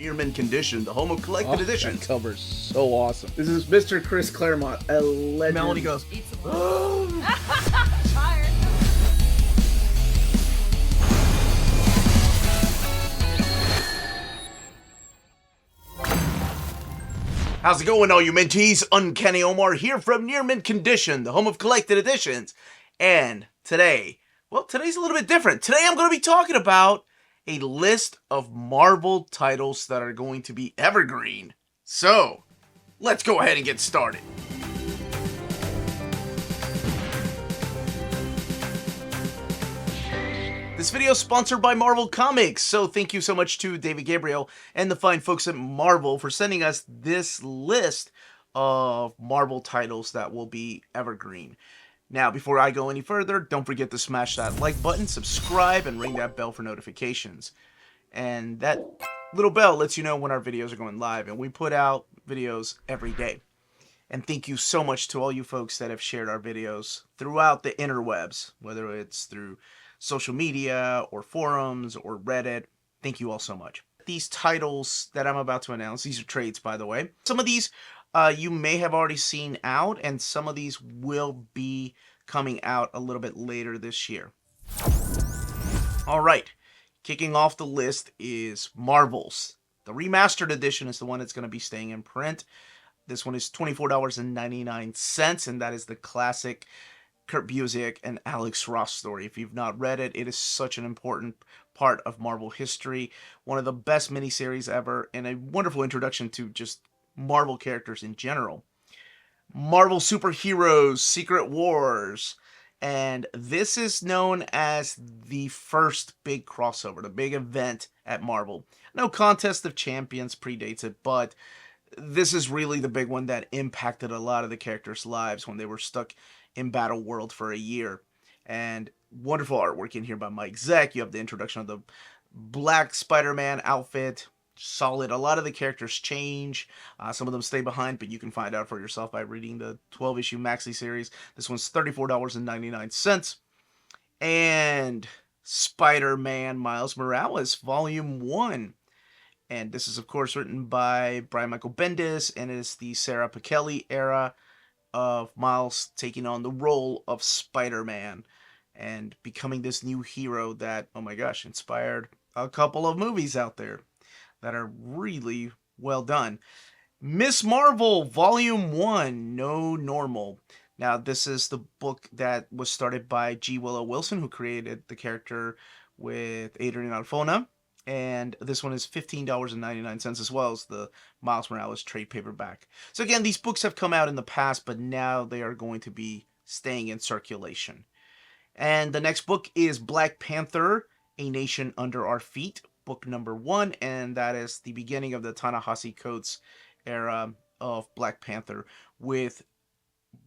Near mint condition, the home of collected editions. That cover's so awesome. This is Mr. Chris Claremont, a legend. Melanie goes, Tired. how's it going, all you minties? Uncanny Omar here from Near Mint Condition, the home of collected editions. And today, well, today's a little bit different. Today I'm going to be talking about a list of Marvel titles that are going to be evergreen. So, let's go ahead and get started. This video is sponsored by Marvel Comics, so thank you so much to David Gabriel and the fine folks at Marvel for sending us this list of Marvel titles that will be evergreen. Now, before I go any further, don't forget to smash that like button, subscribe, and ring that bell for notifications. And that little bell lets you know when our videos are going live, and we put out videos every day. And thank you so much to all you folks that have shared our videos throughout the interwebs, whether it's through social media or forums or Reddit. Thank you all so much. These titles that I'm about to announce, these are trades, by the way. Some of these you may have already seen out, and some of these will be coming out a little bit later this year. All right, kicking off the list is Marvel's. The remastered edition is the one that's going to be staying in print. This one is $24.99, and that is the classic Kurt Busiek and Alex Ross story. If you've not read it, it is such an important part of Marvel history. One of the best miniseries ever, and a wonderful introduction to just Marvel characters in general. Marvel Superheroes Secret Wars. And this is known as the first big crossover, the big event at Marvel. No Contest of Champions predates it, but this is really the big one that impacted a lot of the characters' lives when they were stuck in Battle World for a year. And wonderful artwork in here by Mike Zeck. You have the introduction of the black Spider-Man outfit. Solid. A lot of the characters change. Some of them stay behind, but you can find out for yourself by reading the 12-issue maxi series. This one's $34.99. And Spider-Man Miles Morales, Volume 1. And this is, of course, written by Brian Michael Bendis, and it is the Sarah Pichelli era of Miles taking on the role of Spider-Man and becoming this new hero that, oh my gosh, inspired a couple of movies out there that are really well done. Miss Marvel, Volume 1, No Normal. Now, this is the book that was started by G. Willow Wilson, who created the character with Adrian Alfona. And this one is $15.99 as well as the Miles Morales trade paperback. So again, these books have come out in the past, but now they are going to be staying in circulation. And the next book is Black Panther, A Nation Under Our Feet, book number 1, and that is the beginning of the Ta-Nehisi Coates era of Black Panther with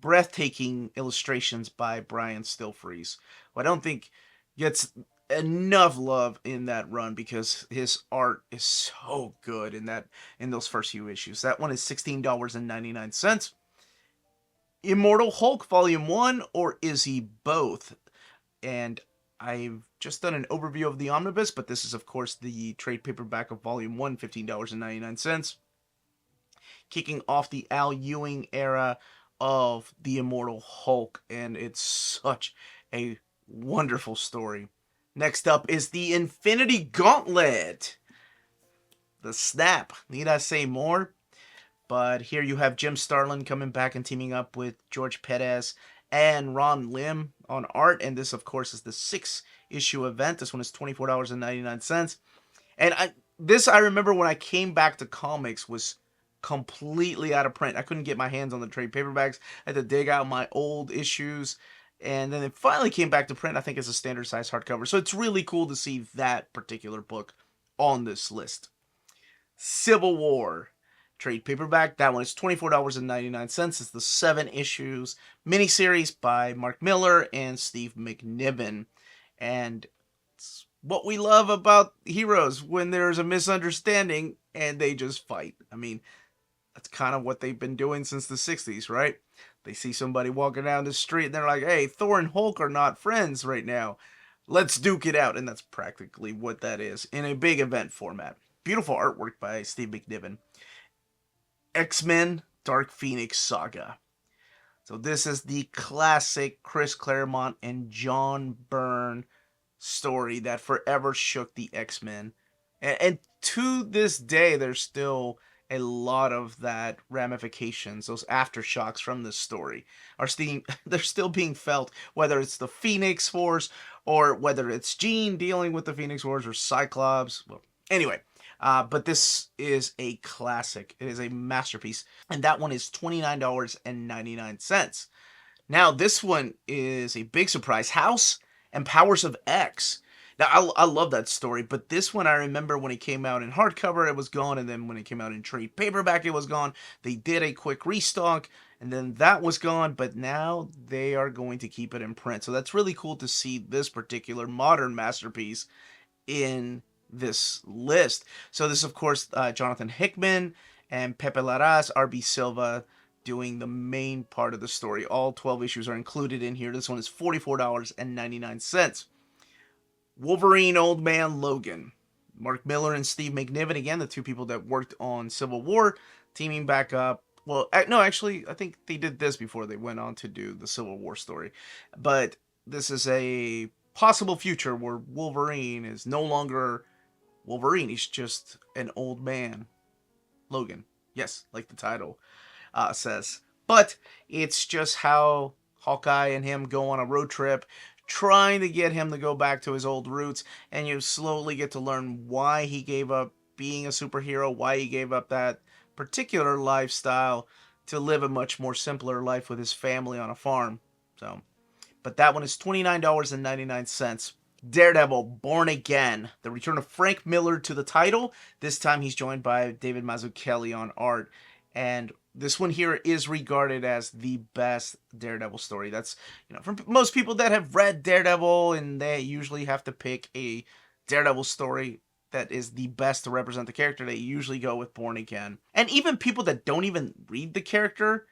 breathtaking illustrations by Brian Stilfreeze, who I don't think gets enough love in that run because his art is so good in those first few issues. That one is $16.99. Immortal Hulk Volume 1, or is he both? And I've just done an overview of the omnibus, but this is, of course, the trade paperback of Volume 1, $15.99. Kicking off the Al Ewing era of the Immortal Hulk, and it's such a wonderful story. Next up is the Infinity Gauntlet. The Snap. Need I say more? But here you have Jim Starlin coming back and teaming up with George Perez and Ron Lim on art. And this, of course, is the 6-issue event. This one is $24.99. And I remember when I came back to comics was completely out of print. I couldn't get my hands on the trade paperbacks. I had to dig out my old issues. And then it finally came back to print, I think, as a standard size hardcover. So it's really cool to see that particular book on this list. Civil War trade paperback. That one is $24.99. It's the 7 issues miniseries by Mark Miller and Steve McNiven. And it's what we love about heroes when there's a misunderstanding and they just fight. I mean, that's kind of what they've been doing since the 60s, right? They see somebody walking down the street and they're like, hey, Thor and Hulk are not friends right now. Let's duke it out. And that's practically what that is in a big event format. beautiful artwork by Steve McNiven. X-Men Dark Phoenix Saga. So this is the classic Chris Claremont and John Byrne story that forever shook the X-Men. And to this day, there's still a lot of that ramifications, those aftershocks from this story they're still being felt, whether it's the Phoenix Force or whether it's Jean dealing with the Phoenix Force or Cyclops. Well, anyway, but this is a classic. It is a masterpiece, and that one is $29.99. Now, this one is a big surprise. House and Powers of X. Now, I love that story, but this one I remember when it came out in hardcover, it was gone, and then when it came out in trade paperback, it was gone. They did a quick restock, and then that was gone, but now they are going to keep it in print. So that's really cool to see this particular modern masterpiece in this list. So this, of course, Jonathan Hickman and Pepe Larraz, R.B. Silva, doing the main part of the story. All 12 issues are included in here. This one is $44.99. Wolverine Old Man Logan. Mark Millar and Steve McNiven, again, the two people that worked on Civil War, teaming back up. Well, no, actually, I think they did this before they went on to do the Civil War story. But this is a possible future where Wolverine is no longer Wolverine. He's just an old man. Logan. Yes, like the title says. But it's just how Hawkeye and him go on a road trip, trying to get him to go back to his old roots, and you slowly get to learn why he gave up being a superhero, why he gave up that particular lifestyle to live a much more simpler life with his family on a farm. So, but that one is $29.99. Daredevil Born Again. The return of Frank Miller to the title. This time he's joined by David Mazzucchelli on art. And this one here is regarded as the best Daredevil story. That's, for most people that have read Daredevil and they usually have to pick a Daredevil story that is the best to represent the character, they usually go with Born Again. And even people that don't even read the character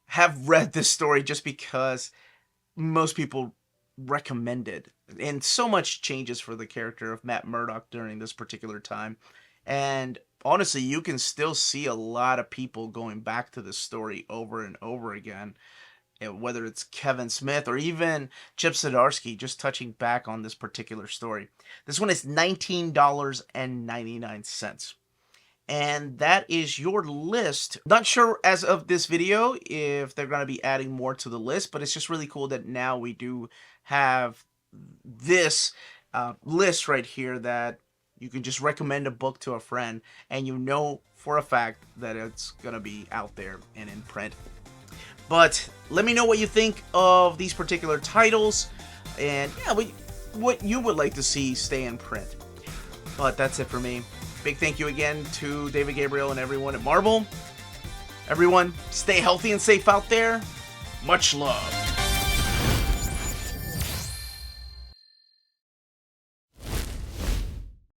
have read this story just because most people recommend it. And so much changes for the character of Matt Murdock during this particular time. And honestly, you can still see a lot of people going back to this story over and over again. Whether it's Kevin Smith or even Chip Zdarsky just touching back on this particular story. This one is $19.99. And that is your list. Not sure as of this video if they're going to be adding more to the list, but it's just really cool that now we do have this list right here that you can just recommend a book to a friend and you know for a fact that it's going to be out there and in print. But let me know what you think of these particular titles and what you would like to see stay in print. But that's it for me. Big thank you again to David Gabriel and everyone at Marvel. Everyone, stay healthy and safe out there. Much love.